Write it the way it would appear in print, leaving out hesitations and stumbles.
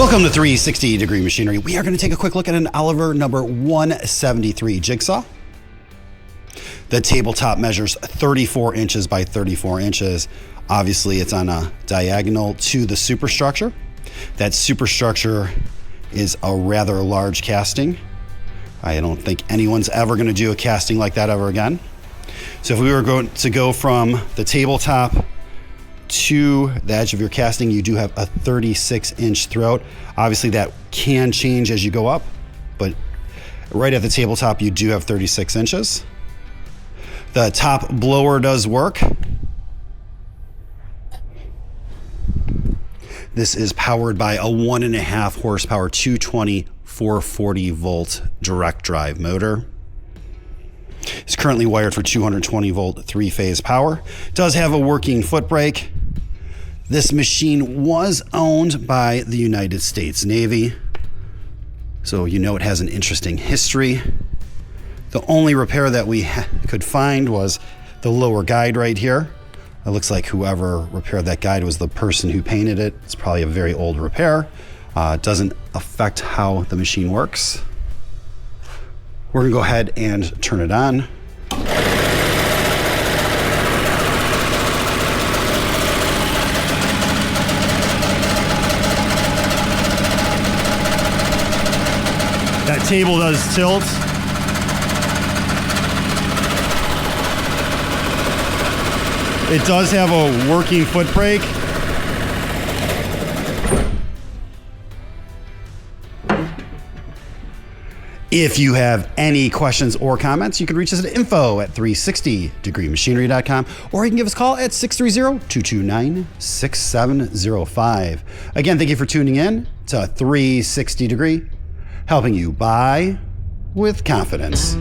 Welcome to 360 Degree Machinery. We are going to take a quick look at an Gallaher number 173 jigsaw. The tabletop measures 34 inches by 34 inches. Obviously, it's on a diagonal to the superstructure. That superstructure is a rather large casting. I don't think anyone's ever going to do a casting like that ever again. So if we were going to go from the tabletop to the edge of your casting, you do have a 36-inch throat. Obviously, that can change as you go up, but right at the tabletop, you do have 36 inches. The top blower does work. This is powered by a 1.5 horsepower 220 440 volt direct drive motor. It's currently wired for 220 volt 3-phase power. It does have a working foot brake. This machine was owned by the United States Navy, so you know it has an interesting history. The only repair that we could find was the lower guide right here. It looks like whoever repaired that guide was the person who painted it. It's probably a very old repair. It doesn't affect how the machine works. We're gonna go ahead and turn it on. That table does tilt. It does have a working foot brake. If you have any questions or comments, you can reach us at info@360degreemachinery.com, or you can give us a call at 630-229-6705. Again, thank you for tuning in to 360 Degree, helping you buy with confidence.